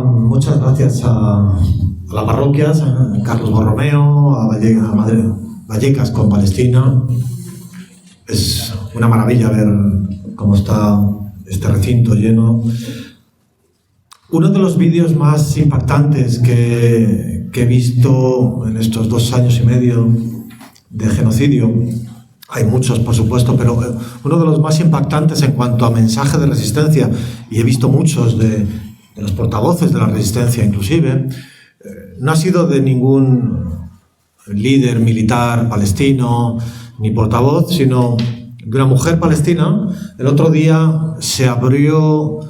Muchas gracias a la parroquia, a Carlos Borromeo, a Vallecas con Palestina. Es una maravilla ver cómo está este recinto lleno. Uno de los vídeos más impactantes que he visto en estos 2 años y medio de genocidio, hay muchos por supuesto, pero uno de los más impactantes en cuanto a mensaje de resistencia, y he visto muchos de los portavoces de la resistencia inclusive, no ha sido de ningún líder militar palestino ni portavoz, sino de una mujer palestina. El otro día se abrió,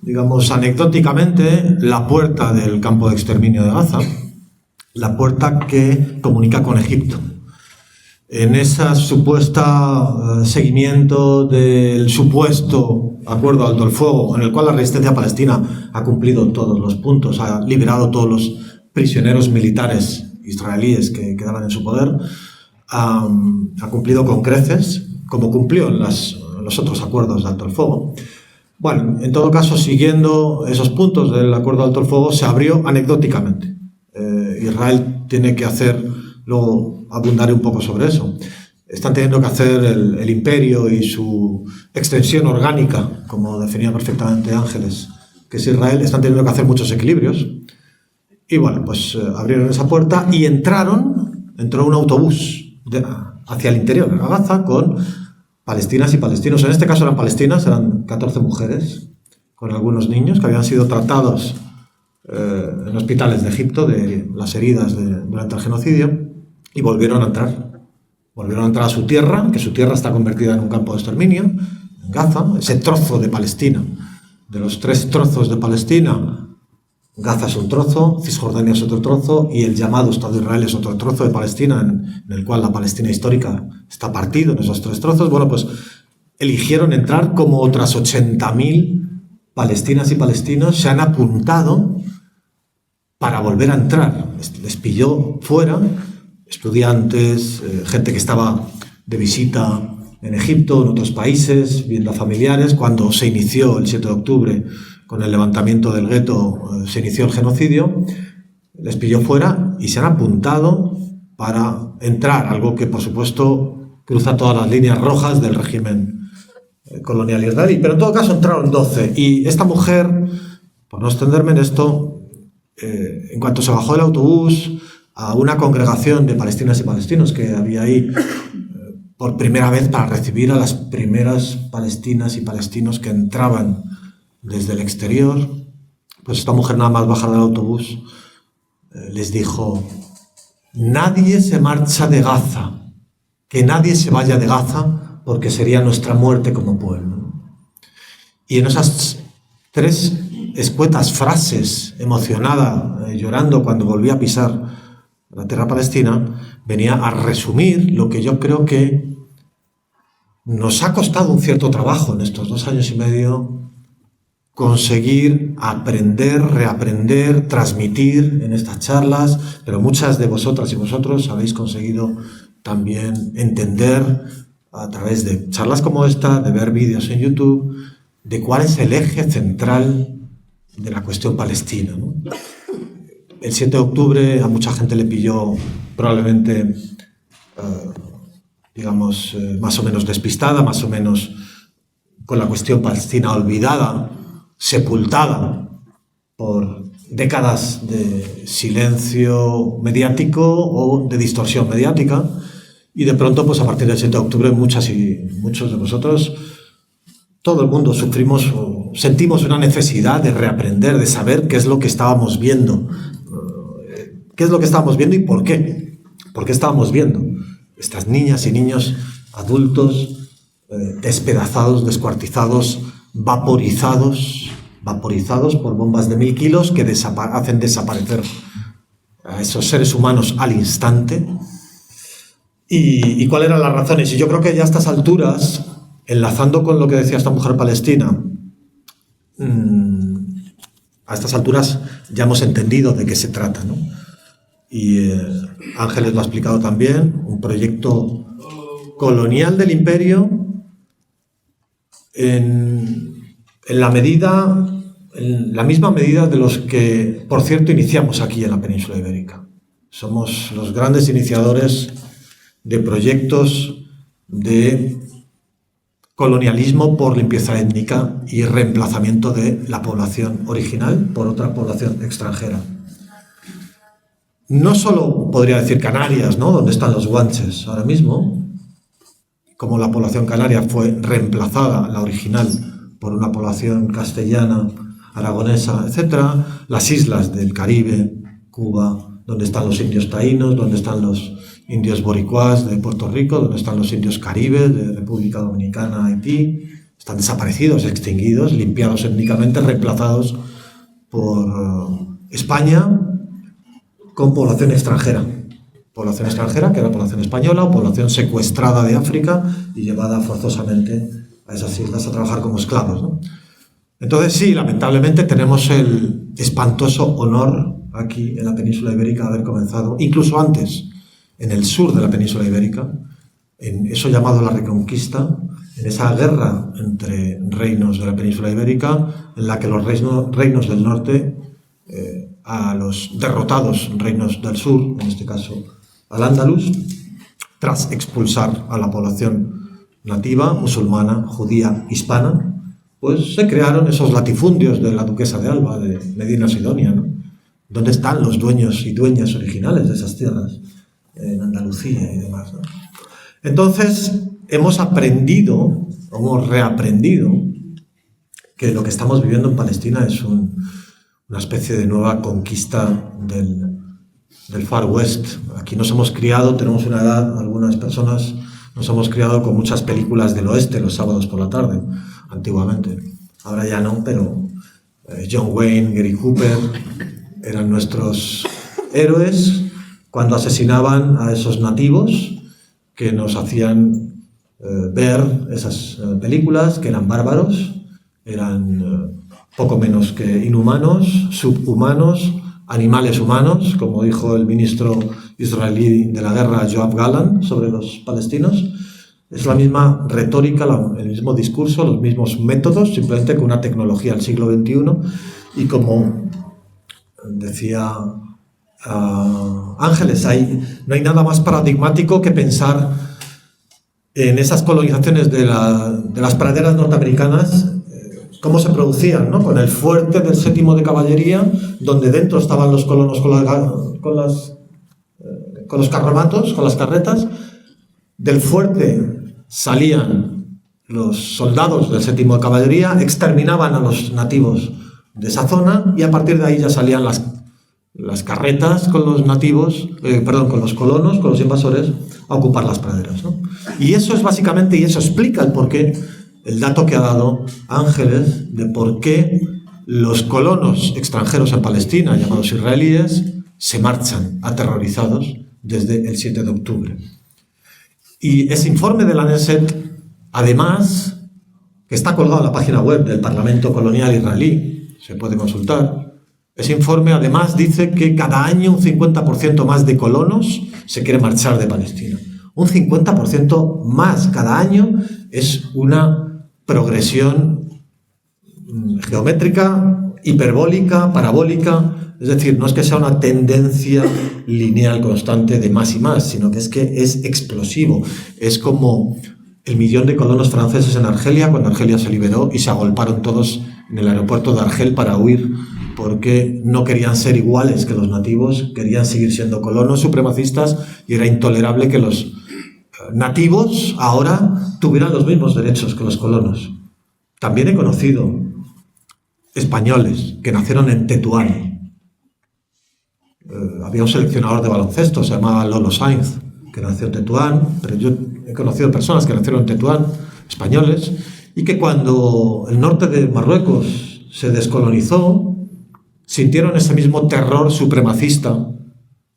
digamos, anecdóticamente, la puerta del campo de exterminio de Gaza, la puerta que comunica con Egipto. En ese supuesto seguimiento del supuesto acuerdo alto el fuego, en el cual la resistencia palestina ha cumplido todos los puntos, ha liberado todos los prisioneros militares israelíes que quedaban en su poder, ha cumplido con creces, como cumplió en los otros acuerdos de alto el fuego. Bueno, en todo caso, siguiendo esos puntos del acuerdo de alto el fuego, se abrió anecdóticamente. Israel tiene que luego abundaré un poco sobre eso. Están teniendo que hacer el imperio y su extensión orgánica, como definía perfectamente Ángeles, que es Israel, están teniendo que hacer muchos equilibrios. Y bueno, pues abrieron esa puerta y entró un autobús hacia el interior de Gaza con palestinas y palestinos. En este caso eran palestinas, eran 14 mujeres, con algunos niños que habían sido tratados en hospitales de Egipto de las heridas durante el genocidio, y volvieron a entrar a su tierra, que su tierra está convertida en un campo de exterminio, en Gaza. Ese trozo de Palestina, de los 3 trozos de Palestina, Gaza es un trozo, Cisjordania es otro trozo, y el llamado Estado de Israel es otro trozo de Palestina, en el cual la Palestina histórica está partido en esos 3 trozos. Bueno, pues eligieron entrar, como otras 80.000 palestinas y palestinos se han apuntado para volver a entrar. Les pilló fuera, estudiantes, gente que estaba de visita en Egipto, en otros países, viendo a familiares. Cuando se inició el 7 de octubre con el levantamiento del gueto, se inició el genocidio, les pilló fuera y se han apuntado para entrar, algo que por supuesto cruza todas las líneas rojas del régimen colonial israelí. Pero en todo caso entraron 12, y esta mujer, por no extenderme en esto, en cuanto se bajó del autobús, a una congregación de palestinas y palestinos que había ahí por primera vez para recibir a las primeras palestinas y palestinos que entraban desde el exterior, pues esta mujer, nada más bajar del autobús, les dijo: nadie se marcha de Gaza, que nadie se vaya de Gaza, porque sería nuestra muerte como pueblo. Y en esas 3 escuetas frases, emocionada, llorando cuando volví a pisar la tierra palestina, venía a resumir lo que yo creo que nos ha costado un cierto trabajo en estos 2 años y medio conseguir aprender, reaprender, transmitir en estas charlas, pero muchas de vosotras y vosotros habéis conseguido también entender a través de charlas como esta, de ver vídeos en YouTube, de cuál es el eje central de la cuestión palestina, ¿no? El 7 de octubre a mucha gente le pilló probablemente, más o menos despistada, más o menos con la cuestión palestina olvidada, sepultada por décadas de silencio mediático o de distorsión mediática. Y de pronto, pues a partir del 7 de octubre, muchas y muchos de vosotros, todo el mundo sufrimos o sentimos una necesidad de reaprender, de saber qué es lo que estábamos viendo. ¿Qué es lo que estábamos viendo y por qué? ¿Por qué estábamos viendo estas niñas y niños, adultos, despedazados, descuartizados, vaporizados por bombas de 1000 kilos que hacen desaparecer a esos seres humanos al instante? ¿Y cuáles eran las razones? Y yo creo que ya a estas alturas, enlazando con lo que decía esta mujer palestina, a estas alturas ya hemos entendido de qué se trata, ¿no? Y Ángeles lo ha explicado también, un proyecto colonial del imperio en la misma medida de los que, por cierto, iniciamos aquí en la península ibérica. Somos los grandes iniciadores de proyectos de colonialismo por limpieza étnica y reemplazamiento de la población original por otra población extranjera. No solo podría decir Canarias, ¿no?, donde están los guanches ahora mismo, como la población canaria fue reemplazada, la original, por una población castellana, aragonesa, etc. Las islas del Caribe, Cuba, donde están los indios taínos, donde están los indios boricuás de Puerto Rico, donde están los indios caribes de República Dominicana, Haití, están desaparecidos, extinguidos, limpiados étnicamente, reemplazados por España con población extranjera. Población extranjera, que era población española, o población secuestrada de África y llevada forzosamente a esas islas a trabajar como esclavos, ¿no? Entonces sí, lamentablemente tenemos el espantoso honor aquí en la península ibérica de haber comenzado, incluso antes, en el sur de la península ibérica, en eso llamado la Reconquista, en esa guerra entre reinos de la península ibérica, en la que los reinos del norte, a los derrotados reinos del sur, en este caso al Andalus, tras expulsar a la población nativa, musulmana, judía, hispana, pues se crearon esos latifundios de la duquesa de Alba, de Medina Sidonia, ¿no? ¿Dónde están los dueños y dueñas originales de esas tierras? En Andalucía y demás, ¿no? Entonces, hemos aprendido, hemos reaprendido, que lo que estamos viviendo en Palestina es una especie de nueva conquista del Far West. Aquí nos hemos criado, tenemos una edad, algunas personas nos hemos criado con muchas películas del oeste los sábados por la tarde, antiguamente. Ahora ya no, pero John Wayne, Gary Cooper eran nuestros héroes cuando asesinaban a esos nativos que nos hacían ver esas películas, que eran bárbaros, eran poco menos que inhumanos, subhumanos, animales humanos, como dijo el ministro israelí de la guerra, Yoav Gallant, sobre los palestinos. Es la misma retórica, el mismo discurso, los mismos métodos, simplemente con una tecnología del siglo XXI. Y como decía Ángeles, no hay nada más paradigmático que pensar en esas colonizaciones de las praderas norteamericanas, cómo se producían, ¿no? Con el fuerte del 7º de caballería, donde dentro estaban los colonos con los carromatos, con las carretas. Del fuerte salían los soldados del 7º de caballería, exterminaban a los nativos de esa zona y a partir de ahí ya salían las carretas con los nativos, con los colonos, con los invasores, a ocupar las praderas, ¿no? Y eso es básicamente, y eso explica el porqué, el dato que ha dado Ángeles de por qué los colonos extranjeros en Palestina, llamados israelíes, se marchan aterrorizados desde el 7 de octubre. Y ese informe de la Knesset, además, que está colgado en la página web del Parlamento Colonial Israelí, se puede consultar, ese informe además dice que cada año un 50% más de colonos se quiere marchar de Palestina. Un 50% más cada año es una progresión geométrica, hiperbólica, parabólica. Es decir, no es que sea una tendencia lineal constante de más y más, sino que es explosivo. Es como el 1.000.000 de colonos franceses en Argelia, cuando Argelia se liberó y se agolparon todos en el aeropuerto de Argel para huir, porque no querían ser iguales que los nativos, querían seguir siendo colonos supremacistas y era intolerable que los nativos ahora tuvieran los mismos derechos que los colonos. También he conocido españoles que nacieron en Tetuán. Había un seleccionador de baloncesto, se llamaba Lolo Sainz, que nació en Tetuán, pero yo he conocido personas que nacieron en Tetuán, españoles, y que cuando el norte de Marruecos se descolonizó, sintieron ese mismo terror supremacista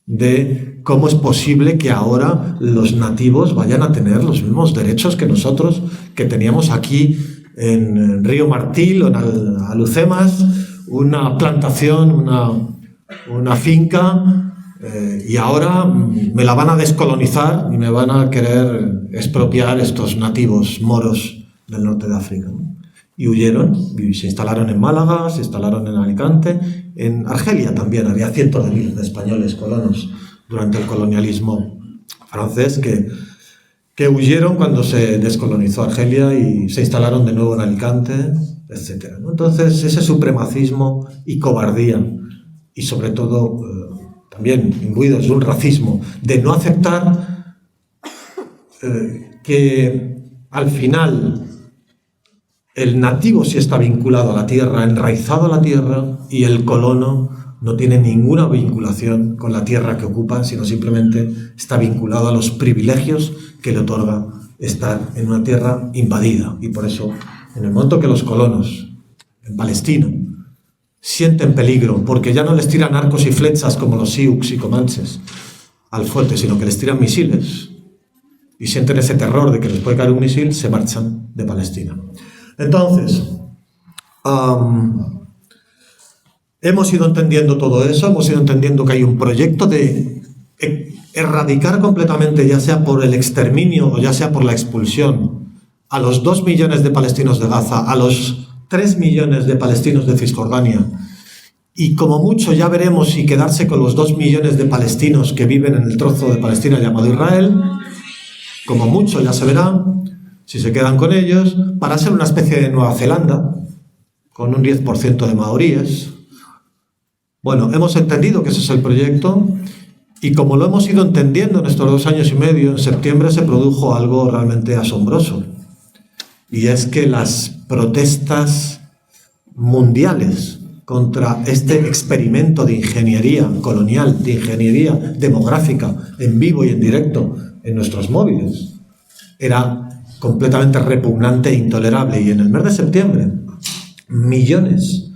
de cómo es posible que ahora los nativos vayan a tener los mismos derechos que nosotros, que teníamos aquí en Río Martil o en Alucemas, una plantación, una finca, y ahora me la van a descolonizar y me van a querer expropiar estos nativos moros del norte de África, ¿no? Y huyeron, y se instalaron en Málaga, se instalaron en Alicante, en Argelia también. Había cientos de miles de españoles colonos durante el colonialismo francés que huyeron cuando se descolonizó Argelia y se instalaron de nuevo en Alicante, etc., ¿no? Entonces, ese supremacismo y cobardía, y sobre todo también imbuidos de un racismo, de no aceptar que al final el nativo sí está vinculado a la tierra, enraizado a la tierra, y el colono no tiene ninguna vinculación con la tierra que ocupa, sino simplemente está vinculado a los privilegios que le otorga estar en una tierra invadida. Y por eso, en el momento que los colonos en Palestina sienten peligro, porque ya no les tiran arcos y flechas como los sioux y comanches al fuerte, sino que les tiran misiles, y sienten ese terror de que les puede caer un misil, se marchan de Palestina. Entonces, hemos ido entendiendo todo eso, hemos ido entendiendo que hay un proyecto de erradicar completamente, ya sea por el exterminio o ya sea por la expulsión, a los 2 millones de palestinos de Gaza, a los 3 millones de palestinos de Cisjordania, y como mucho ya veremos si quedarse con los 2 millones de palestinos que viven en el trozo de Palestina llamado Israel, como mucho ya se verá si se quedan con ellos, para ser una especie de Nueva Zelanda, con un 10% de maoríes. Bueno, hemos entendido que ese es el proyecto, y como lo hemos ido entendiendo en estos 2 años y medio, en septiembre se produjo algo realmente asombroso, y es que las protestas mundiales contra este experimento de ingeniería colonial, de ingeniería demográfica, en vivo y en directo en nuestros móviles, era completamente repugnante e intolerable. Y en el mes de septiembre, millones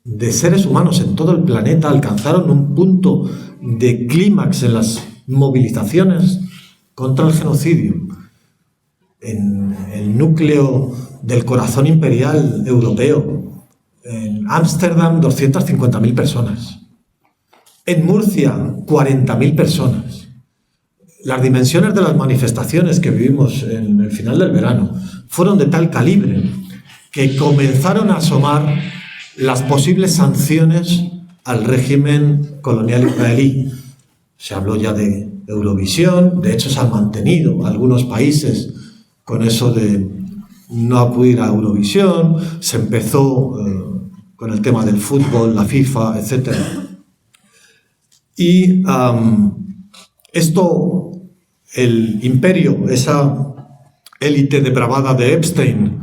de seres humanos en todo el planeta alcanzaron un punto de clímax en las movilizaciones contra el genocidio. En el núcleo del corazón imperial europeo, en Ámsterdam, 250.000 personas. En Murcia, 40.000 personas. Las dimensiones de las manifestaciones que vivimos en el final del verano fueron de tal calibre que comenzaron a asomar las posibles sanciones al régimen colonial israelí. Se habló ya de Eurovisión, de hecho se han mantenido algunos países con eso de no acudir a Eurovisión, se empezó con el tema del fútbol, la FIFA, etc. Y esto, el imperio, esa élite depravada de Epstein,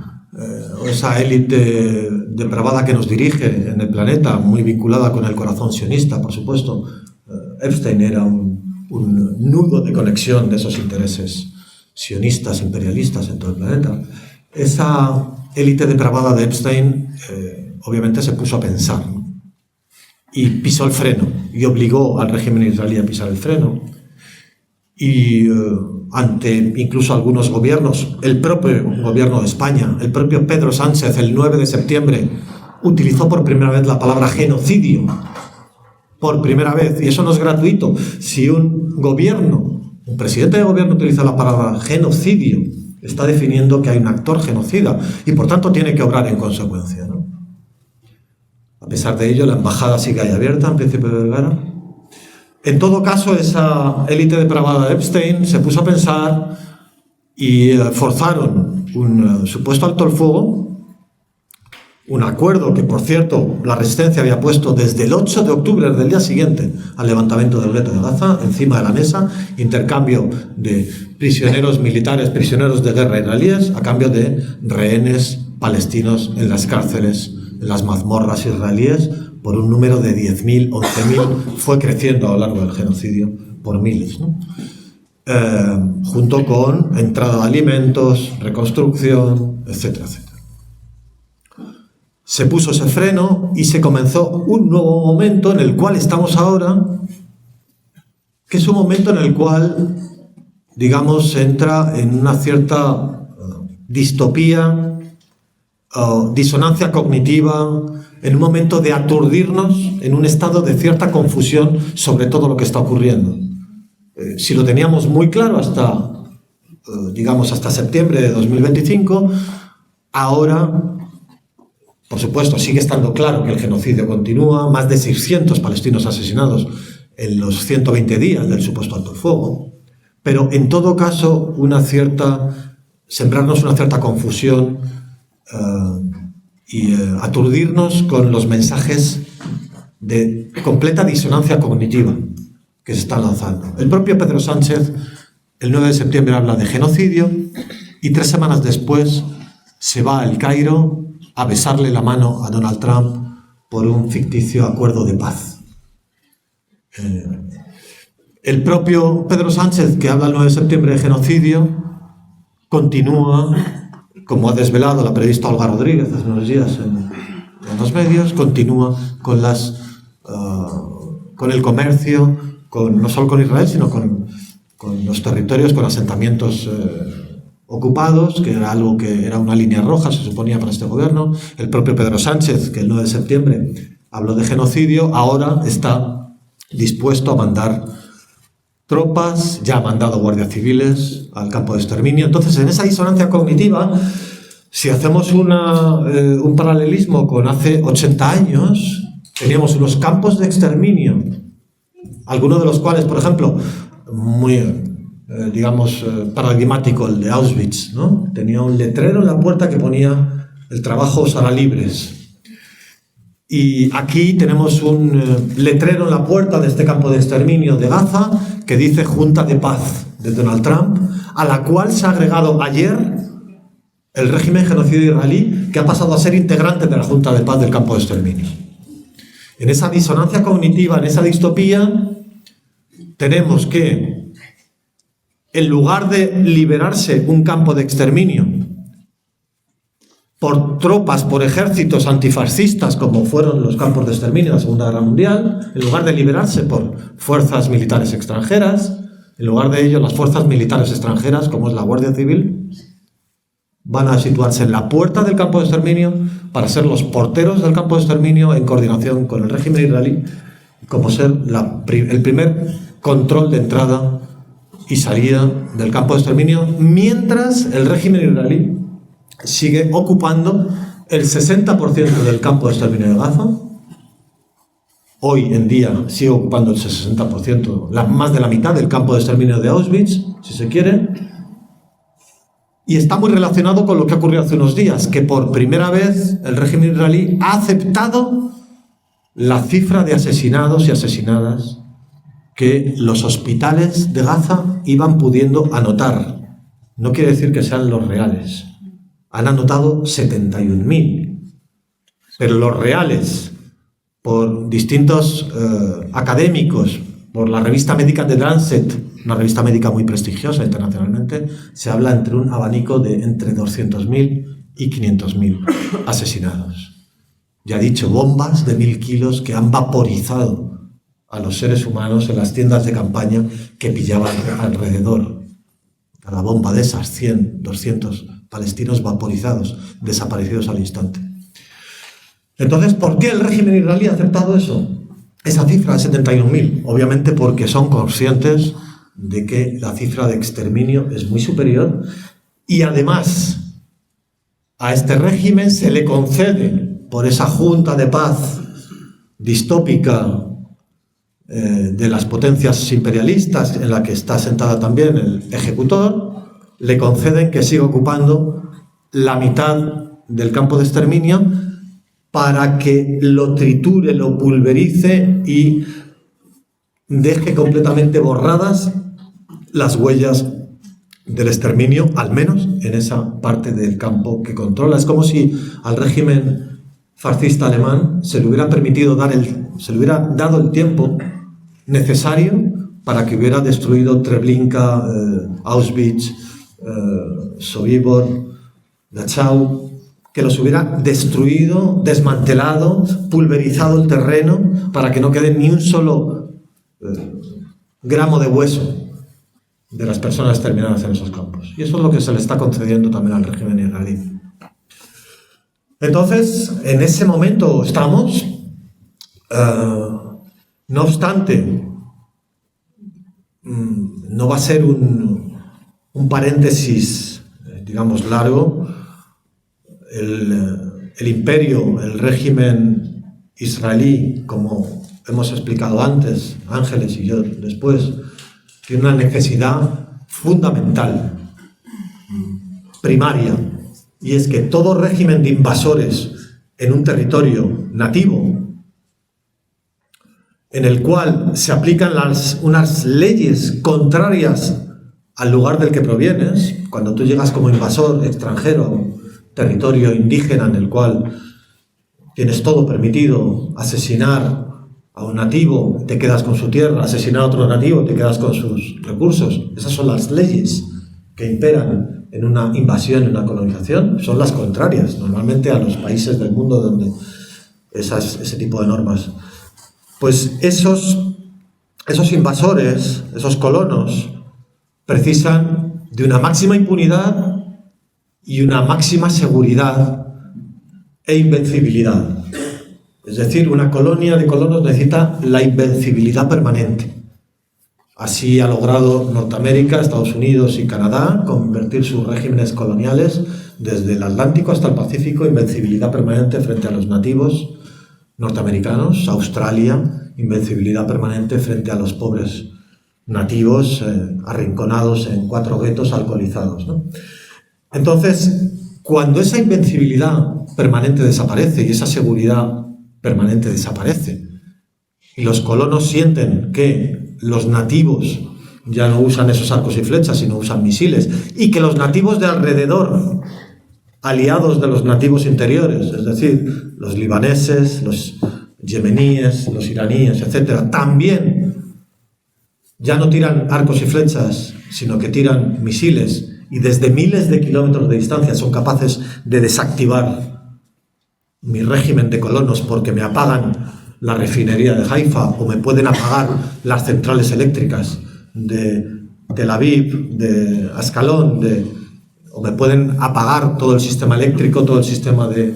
esa élite depravada que nos dirige en el planeta, muy vinculada con el corazón sionista, por supuesto. Epstein era un nudo de conexión de esos intereses sionistas, imperialistas en todo el planeta. Esa élite depravada de Epstein obviamente se puso a pensar, ¿no? Y pisó el freno, y obligó al régimen israelí a pisar el freno. Y ante incluso algunos gobiernos, el propio gobierno de España, el propio Pedro Sánchez, el 9 de septiembre, utilizó por primera vez la palabra genocidio. Por primera vez, y eso no es gratuito. Si un presidente de gobierno utiliza la palabra genocidio, está definiendo que hay un actor genocida, y por tanto tiene que obrar en consecuencia, ¿no? A pesar de ello, la embajada sigue ahí abierta en Príncipe de Vergara. En todo caso, esa élite depravada de Epstein se puso a pensar y forzaron un supuesto alto el fuego, un acuerdo que, por cierto, la resistencia había puesto desde el 8 de octubre, desde el día siguiente al levantamiento del gueto de Gaza, encima de la mesa, intercambio de prisioneros militares, prisioneros de guerra israelíes, a cambio de rehenes palestinos en las cárceles, en las mazmorras israelíes, por un número de 10.000, 11.000, fue creciendo a lo largo del genocidio por miles, ¿no? Junto con entrada de alimentos, reconstrucción, etcétera, etcétera. Se puso ese freno y se comenzó un nuevo momento en el cual estamos ahora, que es un momento en el cual, digamos, se entra en una cierta distopía, disonancia cognitiva, en un momento de aturdirnos, en un estado de cierta confusión sobre todo lo que está ocurriendo. Si lo teníamos muy claro hasta, digamos, hasta septiembre de 2025, ahora, por supuesto, sigue estando claro que el genocidio continúa, más de 600 palestinos asesinados en los 120 días del supuesto alto el fuego, pero en todo caso sembrarnos una cierta confusión y aturdirnos con los mensajes de completa disonancia cognitiva que se están lanzando. El propio Pedro Sánchez, el 9 de septiembre, habla de genocidio y 3 semanas después se va a El Cairo a besarle la mano a Donald Trump por un ficticio acuerdo de paz. El propio Pedro Sánchez, que habla el 9 de septiembre de genocidio, continúa, como ha desvelado la periodista Olga Rodríguez hace unos días en los medios, continúa con el comercio, no solo con Israel, sino con los territorios, con asentamientos ocupados, que era algo que era una línea roja, se suponía, para este gobierno. El propio Pedro Sánchez, que el 9 de septiembre habló de genocidio, ahora está dispuesto a mandar tropas, ya ha mandado guardias civiles al campo de exterminio. Entonces, en esa disonancia cognitiva, si hacemos un paralelismo con hace 80 años, teníamos unos campos de exterminio, algunos de los cuales, por ejemplo, muy paradigmático, el de Auschwitz, ¿no? Tenía un letrero en la puerta que ponía el trabajo os hará libres. Y aquí tenemos un letrero en la puerta de este campo de exterminio de Gaza que dice Junta de Paz de Donald Trump, a la cual se ha agregado ayer el régimen genocidio israelí, que ha pasado a ser integrante de la Junta de Paz del campo de exterminio. En esa disonancia cognitiva, en esa distopía, tenemos que, en lugar de liberarse un campo de exterminio por tropas, por ejércitos antifascistas, como fueron los campos de exterminio en la Segunda Guerra Mundial, en lugar de liberarse por fuerzas militares extranjeras, en lugar de ello, las fuerzas militares extranjeras, como es la Guardia Civil, van a situarse en la puerta del campo de exterminio para ser los porteros del campo de exterminio en coordinación con el régimen israelí, como ser el primer control de entrada y salida del campo de exterminio, mientras el régimen israelí sigue ocupando el 60% del campo de exterminio de Gaza. Hoy en día sigue ocupando el 60%, más de la mitad del campo de exterminio de Auschwitz, si se quiere. Y está muy relacionado con lo que ha ocurrido hace unos días, que por primera vez el régimen israelí ha aceptado la cifra de asesinados y asesinadas que los hospitales de Gaza iban pudiendo anotar. No quiere decir que sean los reales. Han anotado 71.000. Pero los reales, por distintos académicos, por la revista médica The Lancet, una revista médica muy prestigiosa internacionalmente, se habla entre un abanico de entre 200.000 y 500.000 asesinados. Ya he dicho, bombas de 1.000 kilos que han vaporizado a los seres humanos en las tiendas de campaña que pillaban alrededor. Cada bomba de esas, 100, 200 palestinos vaporizados, desaparecidos al instante. Entonces, ¿por qué el régimen israelí ha aceptado eso? Esa cifra de 71.000, obviamente porque son conscientes de que la cifra de exterminio es muy superior y además a este régimen se le concede por esa junta de paz distópica de las potencias imperialistas en la que está sentada también el ejecutor, le conceden que siga ocupando la mitad del campo de exterminio para que lo triture, lo pulverice y deje completamente borradas las huellas del exterminio, al menos en esa parte del campo que controla. Es como si al régimen fascista alemán se le hubiera permitido se le hubiera dado el tiempo necesario para que hubiera destruido Treblinka, Auschwitz, Sobibor, Dachau, que los hubiera destruido, desmantelado, pulverizado el terreno para que no quede ni un solo gramo de hueso de las personas exterminadas en esos campos. Y eso es lo que se le está concediendo también al régimen israelí. Entonces, en ese momento estamos. No obstante, no va a ser un paréntesis, digamos, largo. el imperio, el régimen israelí, como hemos explicado antes, Ángeles y yo después, tiene una necesidad fundamental, primaria, y es que todo régimen de invasores en un territorio nativo, en el cual se aplican unas leyes contrarias al lugar del que provienes, cuando tú llegas como invasor extranjero a un territorio indígena en el cual tienes todo permitido, asesinar a un nativo, te quedas con su tierra, asesinar a otro nativo, te quedas con sus recursos. Esas son las leyes que imperan en una invasión, en una colonización, son las contrarias, normalmente a los países del mundo donde ese tipo de normas. Pues esos invasores, esos colonos, precisan de una máxima impunidad y una máxima seguridad e invencibilidad. Es decir, una colonia de colonos necesita la invencibilidad permanente. Así ha logrado Norteamérica, Estados Unidos y Canadá convertir sus regímenes coloniales desde el Atlántico hasta el Pacífico, invencibilidad permanente frente a los nativos norteamericanos. Australia, invencibilidad permanente frente a los pobres nativos arrinconados en 4 guetos alcoholizados, ¿no? Entonces, cuando esa invencibilidad permanente desaparece y esa seguridad permanente desaparece, y los colonos sienten que los nativos ya no usan esos arcos y flechas, sino usan misiles, y que los nativos de alrededor, aliados de los nativos interiores, es decir, los libaneses, los yemeníes, los iraníes, etc., también ya no tiran arcos y flechas, sino que tiran misiles, y desde miles de kilómetros de distancia son capaces de desactivar mi régimen de colonos porque me apagan la refinería de Haifa o me pueden apagar las centrales eléctricas de Tel Aviv, de Ascalón, o me pueden apagar todo el sistema eléctrico, todo el sistema de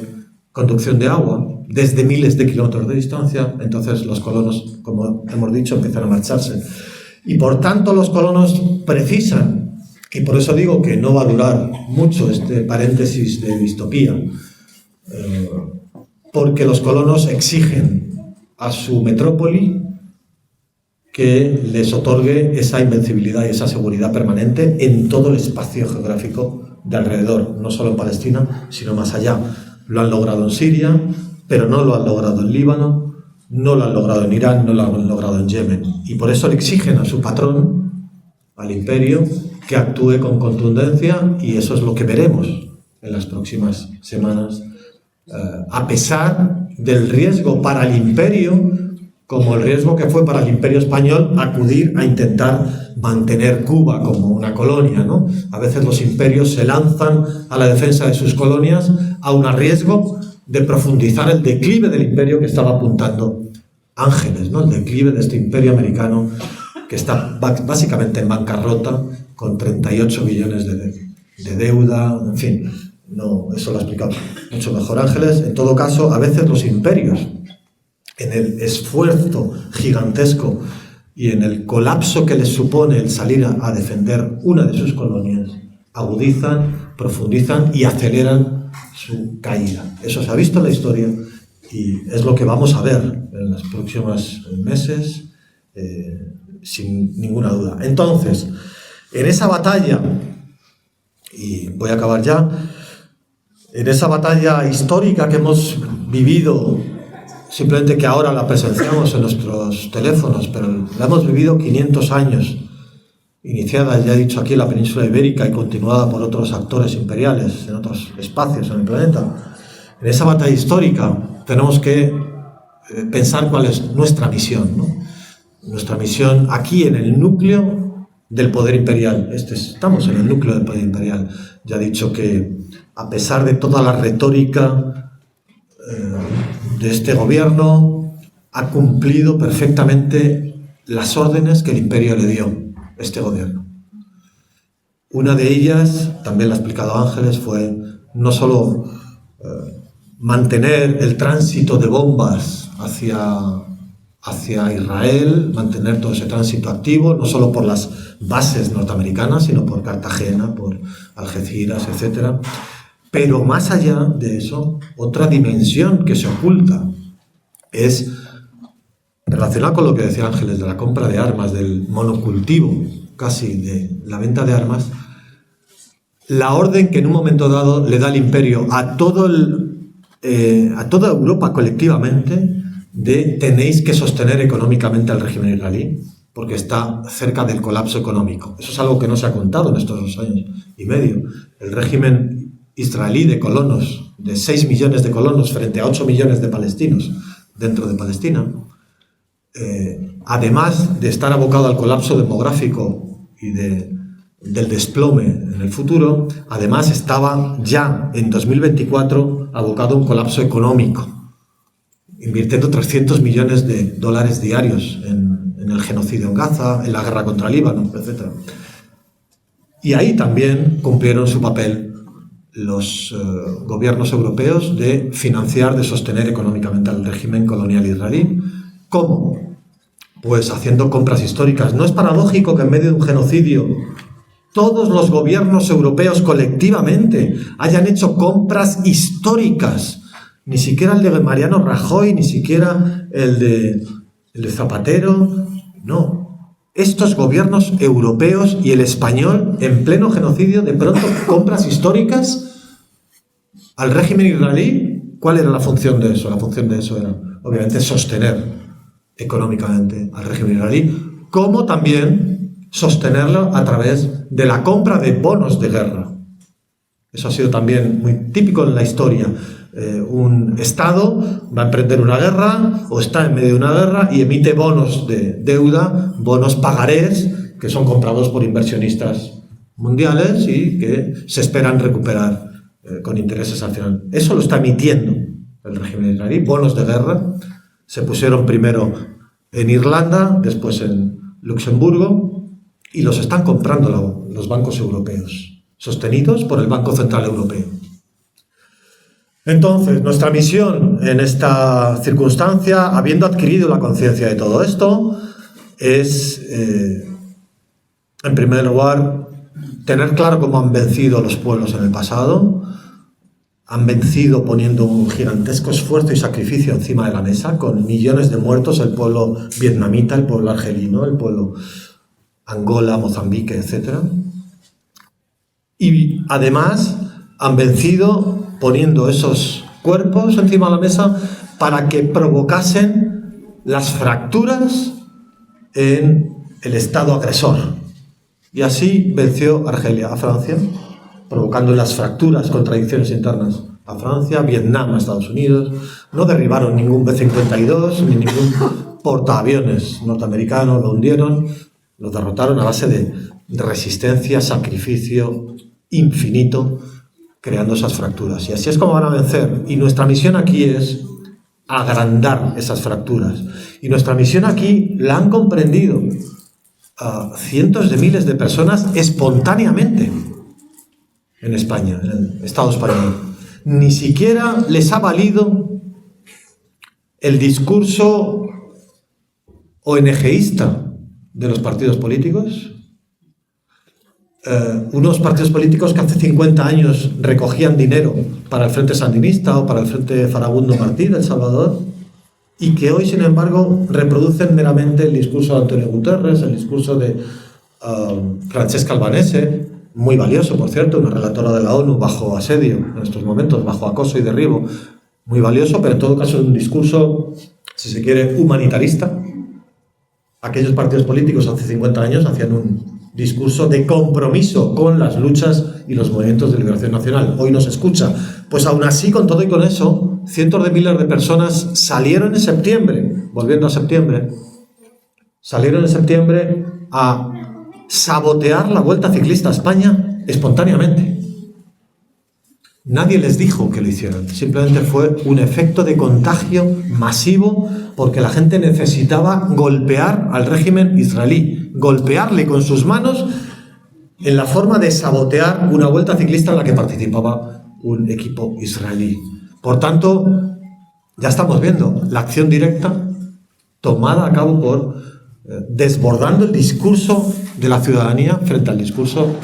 conducción de agua desde miles de kilómetros de distancia. Entonces los colonos, como hemos dicho, empiezan a marcharse. Y por tanto los colonos precisan, y por eso digo que no va a durar mucho este paréntesis de distopía, porque los colonos exigen a su metrópoli que les otorgue esa invencibilidad y esa seguridad permanente en todo el espacio geográfico de alrededor, no solo en Palestina, sino más allá. Lo han logrado en Siria, pero no lo han logrado en Líbano, no lo han logrado en Irán, no lo han logrado en Yemen. Y por eso le exigen a su patrón, al imperio, que actúe con contundencia, y eso es lo que veremos en las próximas semanas, a pesar del riesgo para el imperio, como el riesgo que fue para el imperio español acudir a intentar mantener Cuba como una colonia, ¿no? A veces los imperios se lanzan a la defensa de sus colonias aun a riesgo de profundizar el declive del imperio que estaba apuntando Ángeles, ¿no? El declive de este imperio americano que está básicamente en bancarrota, con 38 billones de deuda, en fin. No, eso lo ha explicado mucho mejor Ángeles. En todo caso, a veces los imperios, en el esfuerzo gigantesco y en el colapso que les supone el salir a defender una de sus colonias, agudizan, profundizan y aceleran su caída. Eso se ha visto en la historia y es lo que vamos a ver en los próximos meses, sin ninguna duda. Entonces, en esa batalla, y voy a acabar ya, en esa batalla histórica que hemos vivido, simplemente que ahora la presenciamos en nuestros teléfonos, pero la hemos vivido 500 años, iniciada, ya he dicho aquí, en la península ibérica y continuada por otros actores imperiales en otros espacios en el planeta. En esa batalla histórica tenemos que pensar cuál es nuestra misión, ¿no? Nuestra misión aquí en el núcleo del poder imperial. Estamos en el núcleo del poder imperial. Ya he dicho que a pesar de toda la retórica de este gobierno, ha cumplido perfectamente las órdenes que el imperio le dio, este gobierno. Una de ellas, también la ha explicado Ángeles, fue no solo mantener el tránsito de bombas hacia Israel, mantener todo ese tránsito activo, no solo por las bases norteamericanas, sino por Cartagena, por Algeciras, etc., Pero más allá de eso, otra dimensión que se oculta es relacionada con lo que decía Ángeles de la compra de armas, del monocultivo casi de la venta de armas, la orden que en un momento dado le da el imperio a toda Europa colectivamente de tenéis que sostener económicamente al régimen israelí porque está cerca del colapso económico. Eso es algo que no se ha contado en estos 2 años y medio. El régimen israelí de colonos, de 6 millones de colonos frente a 8 millones de palestinos dentro de Palestina, además de estar abocado al colapso demográfico y del desplome en el futuro, además estaba ya en 2024 abocado a un colapso económico, invirtiendo $300 millones diarios en el genocidio en Gaza, en la guerra contra Líbano, etc. Y ahí también cumplieron su papel los gobiernos europeos de financiar, de sostener económicamente al régimen colonial israelí. ¿Cómo? Pues haciendo compras históricas. No es paradójico que en medio de un genocidio todos los gobiernos europeos colectivamente hayan hecho compras históricas. Ni siquiera el de Mariano Rajoy, ni siquiera el de Zapatero. No. Estos gobiernos europeos y el español, en pleno genocidio, de pronto compras históricas al régimen israelí. ¿Cuál era la función de eso? La función de eso era, obviamente, sostener económicamente al régimen israelí, como también sostenerlo a través de la compra de bonos de guerra. Eso ha sido también muy típico en la historia. Un Estado va a emprender una guerra o está en medio de una guerra y emite bonos de deuda, bonos pagarés, que son comprados por inversionistas mundiales y que se esperan recuperar con intereses al final. Eso lo está emitiendo el régimen israelí, bonos de guerra. Se pusieron primero en Irlanda, después en Luxemburgo, y los están comprando los bancos europeos, sostenidos por el Banco Central Europeo. Entonces, nuestra misión en esta circunstancia, habiendo adquirido la conciencia de todo esto, es, en primer lugar, tener claro cómo han vencido los pueblos en el pasado. Han vencido poniendo un gigantesco esfuerzo y sacrificio encima de la mesa, con millones de muertos, el pueblo vietnamita, el pueblo argelino, el pueblo Angola, Mozambique, etc. Y además han vencido poniendo esos cuerpos encima de la mesa para que provocasen las fracturas en el Estado agresor. Y así venció Argelia a Francia, provocando las fracturas, contradicciones internas a Francia, Vietnam a Estados Unidos. No derribaron ningún B-52 ni ningún portaaviones norteamericano, lo hundieron, lo derrotaron a base de resistencia, sacrificio infinito, creando esas fracturas. Y así es como van a vencer. Y nuestra misión aquí es agrandar esas fracturas. Y nuestra misión aquí la han comprendido a cientos de miles de personas espontáneamente en España, en el Estado español. Ni siquiera les ha valido el discurso ONGista de los partidos políticos. Unos partidos políticos que hace 50 años recogían dinero para el Frente Sandinista o para el Frente Farabundo Martí de El Salvador y que hoy, sin embargo, reproducen meramente el discurso de Antonio Guterres, el discurso de Francesca Albanese, muy valioso, por cierto, una relatora de la ONU bajo asedio en estos momentos, bajo acoso y derribo, muy valioso, pero en todo caso es un discurso, si se quiere, humanitarista. Aquellos partidos políticos hace 50 años hacían un discurso de compromiso con las luchas y los movimientos de liberación nacional. Hoy no se escucha. Pues aún así, con todo y con eso, cientos de miles de personas salieron en septiembre, volviendo a septiembre, salieron en septiembre a sabotear la Vuelta Ciclista a España espontáneamente. Nadie les dijo que lo hicieran, simplemente fue un efecto de contagio masivo porque la gente necesitaba golpear al régimen israelí, golpearle con sus manos en la forma de sabotear una Vuelta Ciclista en la que participaba un equipo israelí. Por tanto, ya estamos viendo la acción directa tomada a cabo por desbordando el discurso de la ciudadanía frente al discurso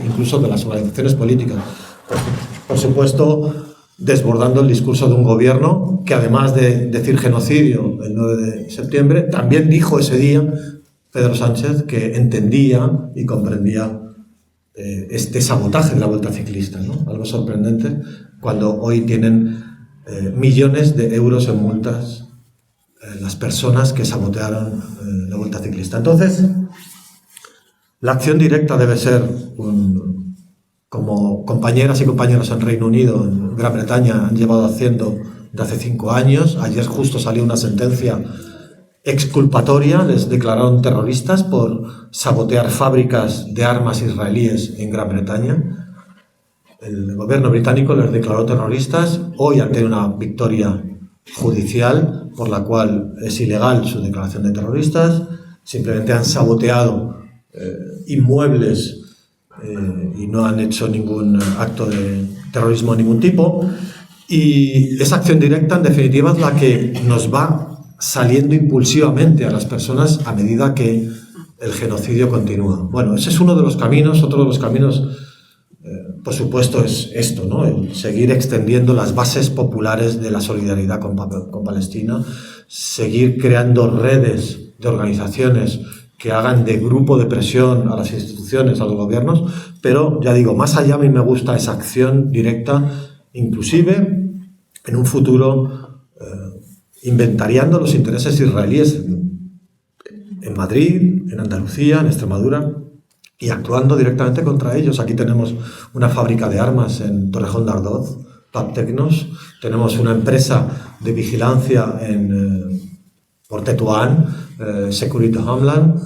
incluso de las organizaciones políticas. por supuesto, desbordando el discurso de un gobierno que, además de decir genocidio el 9 de septiembre, también dijo ese día Pedro Sánchez que entendía y comprendía este sabotaje de la Vuelta Ciclista, ¿no? Algo sorprendente cuando hoy tienen millones de euros en multas las personas que sabotearon la Vuelta Ciclista. Entonces, la acción directa debe ser, como compañeras y compañeros en Reino Unido, en Gran Bretaña, han llevado haciendo de hace 5 años. Ayer justo salió una sentencia exculpatoria, les declararon terroristas por sabotear fábricas de armas israelíes en Gran Bretaña. El gobierno británico les declaró terroristas. Hoy han tenido una victoria judicial por la cual es ilegal su declaración de terroristas. Simplemente han saboteado inmuebles y no han hecho ningún acto de terrorismo de ningún tipo. Y esa acción directa, en definitiva, es la que nos va saliendo impulsivamente a las personas a medida que el genocidio continúa. Bueno, ese es uno de los caminos. Otro de los caminos, por supuesto, es esto, ¿no? El seguir extendiendo las bases populares de la solidaridad con Palestina, seguir creando redes de organizaciones que hagan de grupo de presión a las instituciones, a los gobiernos, pero, ya digo, más allá a mí me gusta esa acción directa, inclusive en un futuro inventariando los intereses israelíes en Madrid, en Andalucía, en Extremadura, y actuando directamente contra ellos. Aquí tenemos una fábrica de armas en Torrejón de Ardoz, Paptecnos, tenemos una empresa de vigilancia por Tetuán, Security Homeland.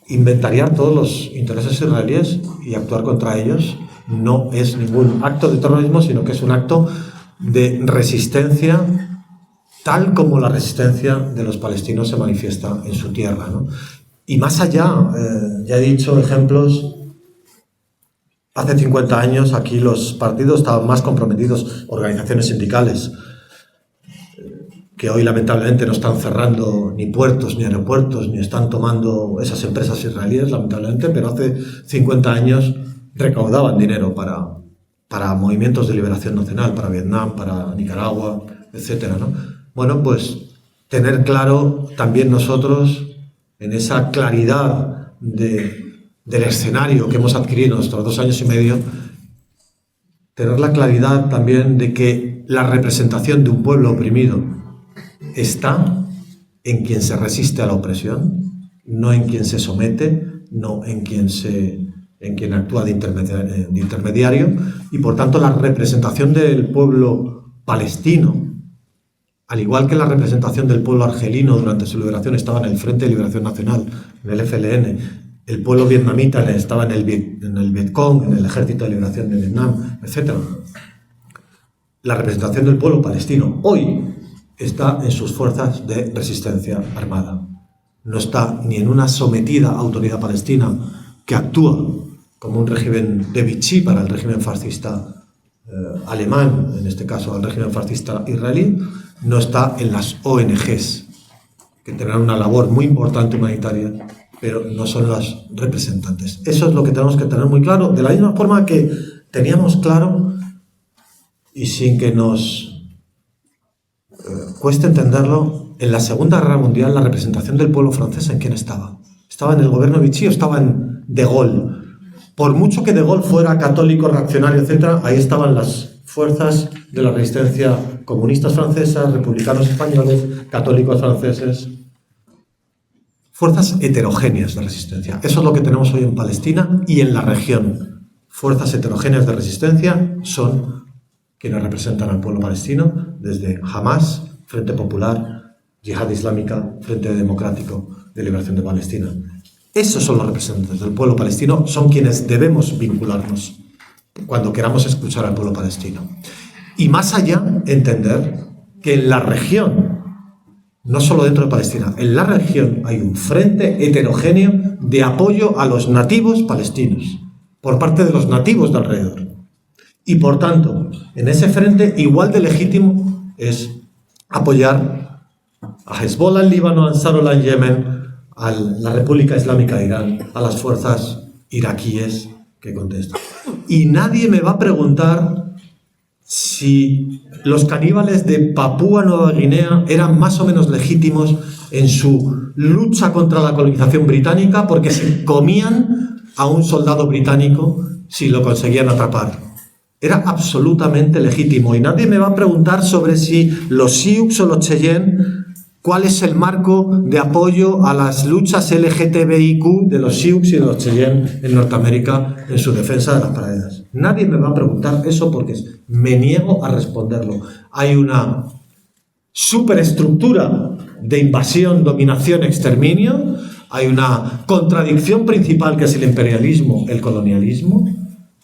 Inventariar todos los intereses israelíes y actuar contra ellos no es ningún acto de terrorismo, sino que es un acto de resistencia, tal como la resistencia de los palestinos se manifiesta en su tierra, ¿no? Y más allá, ya he dicho ejemplos. Hace 50 años aquí los partidos estaban más comprometidos, organizaciones sindicales, que hoy lamentablemente no están cerrando ni puertos ni aeropuertos, ni están tomando esas empresas israelíes, lamentablemente, pero hace 50 años recaudaban dinero para movimientos de liberación nacional, para Vietnam, para Nicaragua, etcétera, ¿no? Bueno, pues tener claro también nosotros, en esa claridad del escenario que hemos adquirido en estos 2 años y medio, tener la claridad también de que la representación de un pueblo oprimido está en quien se resiste a la opresión, no en quien se somete, no en quien actúa de intermediario, y por tanto la representación del pueblo palestino, al igual que la representación del pueblo argelino durante su liberación estaba en el Frente de Liberación Nacional, en el FLN, el pueblo vietnamita estaba en el Vietcong, en el Ejército de Liberación de Vietnam, etc. La representación del pueblo palestino hoy está en sus fuerzas de resistencia armada. No está ni en una sometida autoridad palestina que actúa como un régimen de Vichy para el régimen fascista alemán, en este caso al régimen fascista israelí. No está en las ONGs, que tendrán una labor muy importante humanitaria, pero no son las representantes. Eso es lo que tenemos que tener muy claro, de la misma forma que teníamos claro, y sin que nos cueste entenderlo, en la Segunda Guerra Mundial la representación del pueblo francés, ¿en quién estaba? ¿Estaba en el gobierno de Vichy o estaba en De Gaulle? Por mucho que De Gaulle fuera católico, reaccionario, etc., ahí estaban las fuerzas de la resistencia comunistas francesas, republicanos españoles, católicos franceses, fuerzas heterogéneas de resistencia. Eso es lo que tenemos hoy en Palestina y en la región. Fuerzas heterogéneas de resistencia son quienes representan al pueblo palestino, desde Hamas, Frente Popular, Yihad Islámica, Frente Democrático de Liberación de Palestina. Esos son los representantes del pueblo palestino, son quienes debemos vincularnos cuando queramos escuchar al pueblo palestino. Y más allá, entender que en la región, no solo dentro de Palestina, en la región hay un frente heterogéneo de apoyo a los nativos palestinos, por parte de los nativos de alrededor. Y por tanto, en ese frente igual de legítimo es apoyar a Hezbollah en Líbano, a Ansarullah en Yemen, a la República Islámica de Irán, a las fuerzas iraquíes que contestan. y nadie me va a preguntar si los caníbales de Papúa Nueva Guinea eran más o menos legítimos en su lucha contra la colonización británica porque se comían a un soldado británico si lo conseguían atrapar. Era absolutamente legítimo y nadie me va a preguntar sobre si los Sioux o los Cheyenne, cuál es el marco de apoyo a las luchas LGTBIQ de los Sioux y de los Cheyenne en Norteamérica en su defensa de las praderas. Nadie me va a preguntar eso porque me niego a responderlo. Hay una superestructura de invasión, dominación, exterminio. Hay una contradicción principal que es el imperialismo, el colonialismo.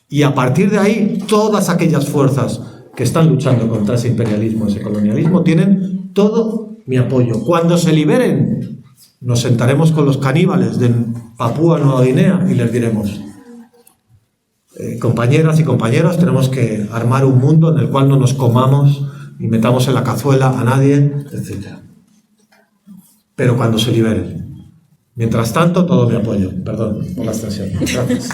Y a partir de ahí, todas aquellas fuerzas que están luchando contra ese imperialismo, ese colonialismo, tienen todo mi apoyo. Cuando se liberen, nos sentaremos con los caníbales de Papúa Nueva Guinea y les diremos: compañeras y compañeros, tenemos que armar un mundo en el cual no nos comamos y metamos en la cazuela a nadie, etc. Pero cuando se liberen. Mientras tanto, todo mi apoyo. Perdón por la extensión. Gracias.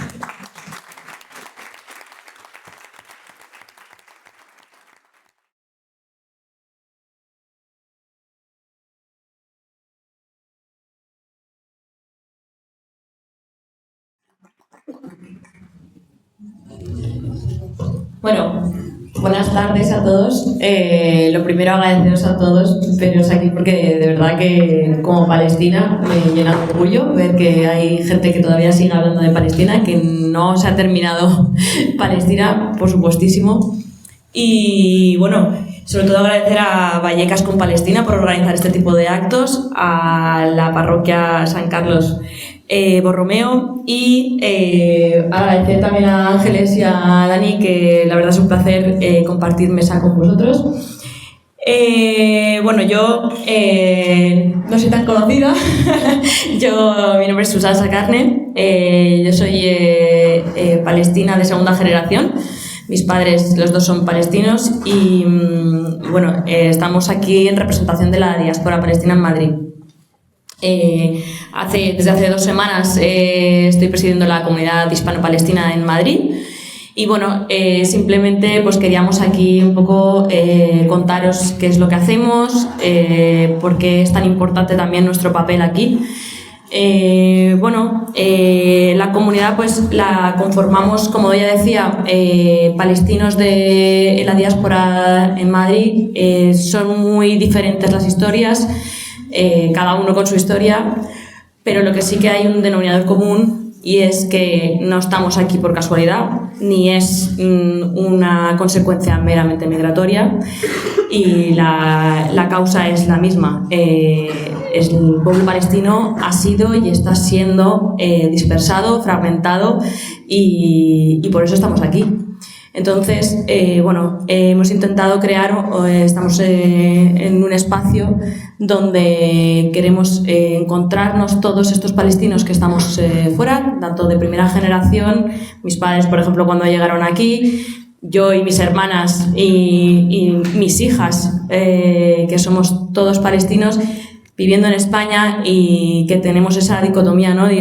Bueno, buenas tardes a todos. Lo primero, agradeceros a todos veros aquí porque de verdad que como Palestina me llena de orgullo ver que hay gente que todavía sigue hablando de Palestina, que no se ha terminado Palestina, por supuestísimo. Y bueno, sobre todo agradecer a Vallecas con Palestina por organizar este tipo de actos, a la parroquia San Carlos Borromeo y agradecer también a Ángeles y a Dani, que la verdad es un placer compartir mesa con vosotros. Bueno, yo no soy tan conocida. Mi nombre es Susana Sacarne. Yo soy palestina de segunda generación. Mis padres, los dos son palestinos y bueno, estamos aquí en representación de la diáspora palestina en Madrid. Desde hace 2 semanas estoy presidiendo la comunidad hispano-palestina en Madrid y bueno, simplemente pues queríamos aquí un poco contaros qué es lo que hacemos, por qué es tan importante también nuestro papel aquí. La comunidad pues la conformamos, como ella decía, palestinos de la diáspora en Madrid. Son muy diferentes las historias, cada uno con su historia, pero lo que sí que hay un denominador común y es que no estamos aquí por casualidad, ni es una consecuencia meramente migratoria y la causa es la misma. El pueblo palestino ha sido y está siendo dispersado, fragmentado y por eso estamos aquí. Entonces, hemos intentado crear, estamos en un espacio donde queremos encontrarnos todos estos palestinos que estamos fuera, tanto de primera generación, mis padres, por ejemplo, cuando llegaron aquí, yo y mis hermanas y mis hijas, que somos todos palestinos, viviendo en España y que tenemos esa dicotomía, ¿no? Y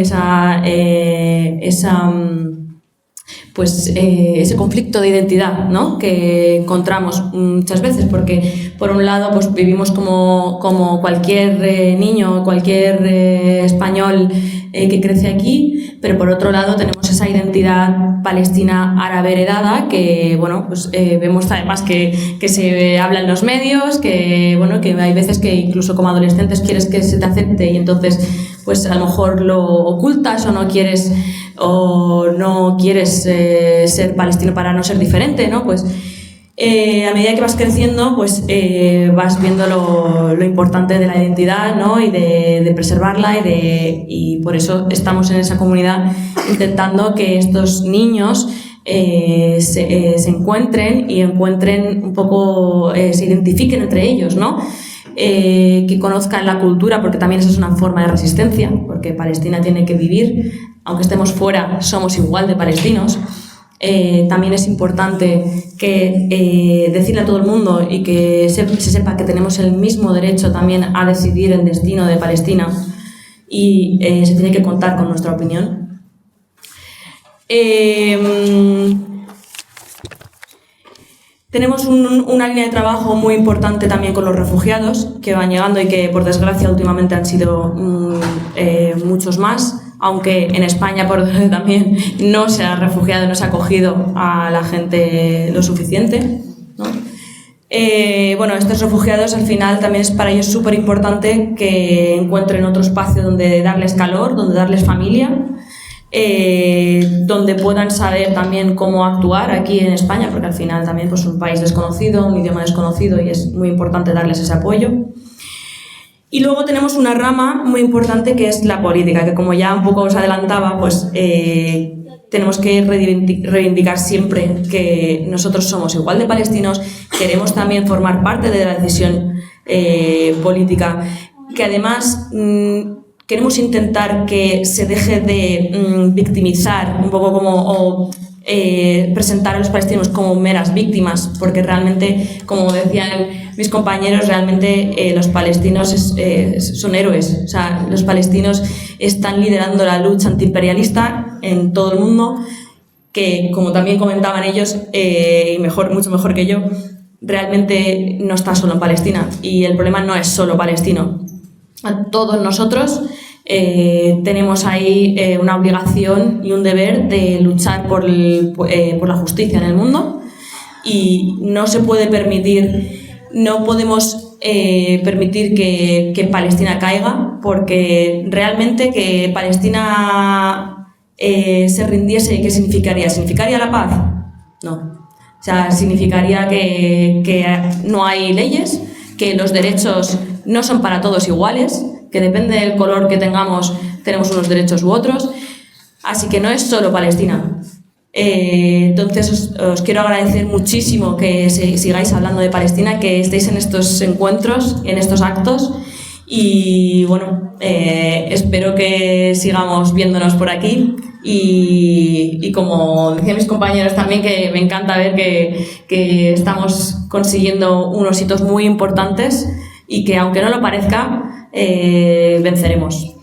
ese conflicto de identidad, ¿no? Que encontramos muchas veces, porque por un lado pues vivimos como cualquier niño, cualquier español que crece aquí, pero por otro lado tenemos esa identidad palestina árabe heredada que vemos además que se habla en los medios, que hay veces que incluso como adolescentes quieres que se te acepte y entonces pues a lo mejor lo ocultas o no quieres ser palestino para no ser diferente, ¿no? Pues a medida que vas creciendo, pues vas viendo lo importante de la identidad, ¿no? Y de preservarla y por eso estamos en esa comunidad intentando que estos niños se encuentren y encuentren un poco, se identifiquen entre ellos, ¿no? Que conozcan la cultura, porque también esa es una forma de resistencia, porque Palestina tiene que vivir, aunque estemos fuera, somos igual de palestinos. También es importante que decirle a todo el mundo y que se sepa que tenemos el mismo derecho también a decidir el destino de Palestina y se tiene que contar con nuestra opinión. Tenemos una línea de trabajo muy importante también con los refugiados que van llegando y que, por desgracia, últimamente han sido muchos más, aunque en España también no se ha refugiado, no se ha acogido a la gente lo suficiente, ¿no? Bueno, estos refugiados al final también es para ellos súper importante que encuentren otro espacio donde darles calor, donde darles familia, donde puedan saber también cómo actuar aquí en España, porque al final también pues, es un país desconocido, un idioma desconocido y es muy importante darles ese apoyo. Y luego tenemos una rama muy importante que es la política, que como ya un poco os adelantaba, pues tenemos que reivindicar siempre que nosotros somos igual de palestinos, queremos también formar parte de la decisión política, que además queremos intentar que se deje de victimizar un poco como presentar a los palestinos como meras víctimas, porque realmente, como decían mis compañeros, realmente los palestinos son héroes. O sea, los palestinos están liderando la lucha antiimperialista en todo el mundo, que como también comentaban ellos, y mucho mejor que yo, realmente no está solo en Palestina, y el problema no es solo palestino. A todos nosotros tenemos ahí una obligación y un deber de luchar por la justicia en el mundo, y no se puede permitir, no podemos permitir que Palestina caiga, porque realmente que Palestina se rindiese, ¿qué significaría? ¿Significaría la paz? No. O sea, significaría que no hay leyes, que los derechos no son para todos iguales, que depende del color que tengamos, tenemos unos derechos u otros. Así que no es solo Palestina. Entonces os quiero agradecer muchísimo que sigáis hablando de Palestina, que estéis en estos encuentros, en estos actos, y bueno, espero que sigamos viéndonos por aquí, y como decían mis compañeros también, que me encanta ver que estamos consiguiendo unos hitos muy importantes y que, aunque no lo parezca, venceremos.